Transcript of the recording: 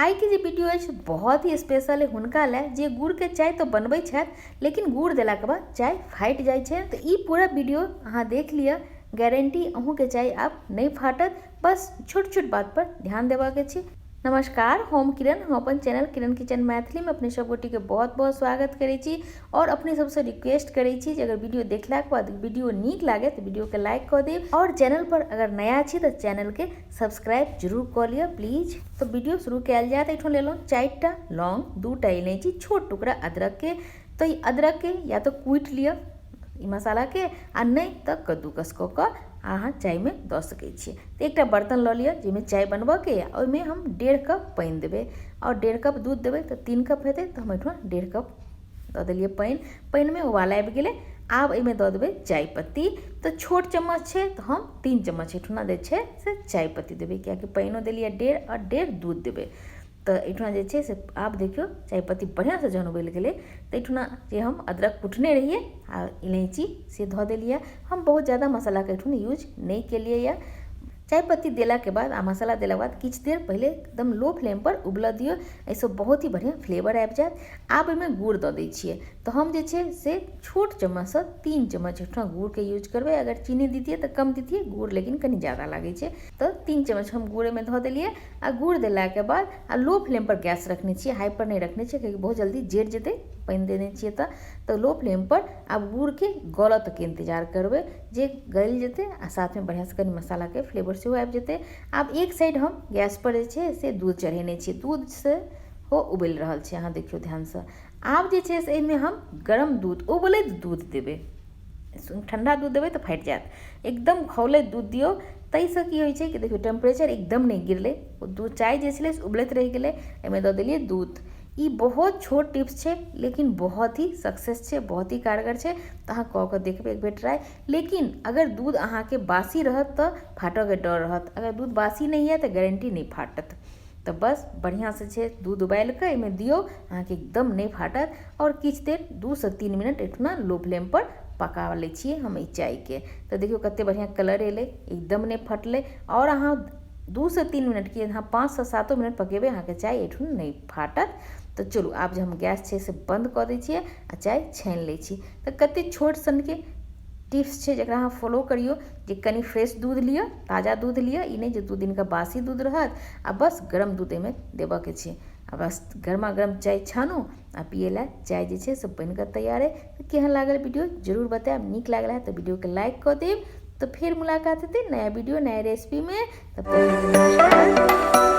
आई के जे वीडियो अछि बहुत ही स्पेशल है हुनका ले जे गुड़ के चाय तो बनबै छथि लेकिन गुड़ देला के बाद चाय फाटि जाइ छै। तो ई पूरा वीडियो अहाँ देख लिअ, गारंटी अहूँ के चाय आब नहीं फाटत। बस छोट छोट बात पर ध्यान देवा के छै। नमस्कार, हम किरण, हम अपन चैनल किरण किचन मैथिली में अपने सब गोटी के बहुत बहुत स्वागत करै छी और अपने सबसे रिक्वेस्ट करै छी जे अगर वीडियो देखला के बाद वीडियो नीक लागे तो वीडियो के लाइक कर देब और चैनल पर अगर नया छी तो चैनल के सब्सक्राइब जरूर कर लिया प्लीज। तो वीडियो शुरू कयल जाए। एठन लेलहुँ 4टा लौंग, 2टा इलायची, छोट टुकड़ा अदरक के। तो ई अदरक के या तो कूटि लिअ ई मसाला के, आ नहीं तो कद्दूकस कऽ कऽ अहाँ चाय में दऽ सकै छियै। तो एक बर्तन लऽ लिअ जाहिमे चाय बनबऽ के यऽ, ओहिमे हम 1.5 कप पानि देबै और 1.5 कप दूध देबै तो 3 कप हेतै। तो हम एहिठाम 1.5 कप दऽ देलियै पानि। पानि में उबाल आबि गेलै। आब एहिमे दऽ देबै चाय पत्ती। तो छोट चम्मच छै तो हम 3 चम्मच एहिठाम दै छै से चाय पत्ती देबै, कियाकि पानिओ देलियै 1.5 और 1.5 दूध देबै। तो एहिठाम जे छै से आब देखियो चाय पत्ती बढ़िया से जहन उबलि गेलै तो एहिठाम जे हम अदरक कुटने रहिए आ इलायची से धऽ देलिए। हम बहुत ज़्यादा मसाला के एहिठाम यूज नहीं केलिए या। चाय पत्ती देला के बाद आ मसाला देला के बाद किछु देर पहले एकदम लो फ्लेम पर उबल दियो, एहिसँ बहुत ही बढ़िया फ्लेवर आबि जायत। आब एहिमे गुड़ दऽ दै छियै। तो हम जे छै से छोट चम्मच से 3 चम्मच एहिठाम गुड़ के यूज करबै। अगर चीनी दीतियै तो कम दीतियै, गुड़ लेकिन कनी ज़्यादा लागे छै। तो 3 चम्मच हम गुड़ में धऽ देलिए। आ गुड़ देला के बाद आ लो फ्लेम पर गैस रखने छियै, हाई पर नहीं रखने छियै, क्योंकि बहुत जल्दी जरि जेतै पानि देने छियै तो लो फ्लेम पर आब गुड़ के गलऽ तक के इंतजार करबै जे गलि जेतै आ साथ में बढ़िया से कनी मसाला के फ्लेवर सेहो आबि जेतै। आब एक साइड हम गैस पर जे छै से दूध चढ़ेने छियै, दूध से हो उबलि रहल छै, अहाँ देखियो ध्यान से। आब जे छै से एहिमे हम गरम दूध, उबलैत दूध देबै। ठंडा दूध देबै तो फाटि जायत। एकदम खौलैत दूध दियौ, ताहिसँ की होइ छै कि देखियौ टेम्परेचर एकदम नहीं गिरलै, ओ दूध चाय जे छलै से उबलैत रहि गेलै। एहिमे दऽ देलियै दूध। ई बहुत छोट टिप्स छै लेकिन बहुत ही सक्सेस छै, बहुत ही कारगर छै। तो अहाँ कऽ के देखबै एक बेर ट्राई। लेकिन अगर दूध अहाँ के बासी रहत तो फाटऽ के डर रहत, अगर दूध बासी नहीं है तो गारंटी नहीं फाटत। तो बस बढ़िया से छै दूध उबालि के एहिमे दियौ, अहाँके एकदम नहीं फाटत। और किछु देर 2 से 3 मिनट एहिठाम लो फ्लेम पर पका लै छियै हम ई चाय के। तो देखियो कते बढ़िया कलर एलै, एकदम नहीं फटलै। और अहाँ 2 से 3 मिनट की अहाँ 5 से 7 मिनट पकेबै, अहाँके चाय एहिठाम नहीं फाटत। तो चलू आब जे हम गैस छै से बंद कऽ दै छियै आ चाय छानि लै छी। तो कते छोट सनके टिप्स छै जकरा अहाँ फॉलो करियो, जे कनी फ्रेश दूध लिअ, ताज़ा दूध लिअ, ई नहीं जे 2 दिन का बासी दूध रहत। आ बस गरम दूध एहिमे देबऽ के छै। आ बस गर्मा गर्म चाय छानू आ पिए ला चाय जे छै से बन कऽ तैयार है। तो केहन लागल वीडियो जरूर बताएब, नीक लागल है तो वीडियो के लाइक कऽ देब। तो फिर मुलाकात हेतै नया वीडियो नया रेसिपी में। तब तक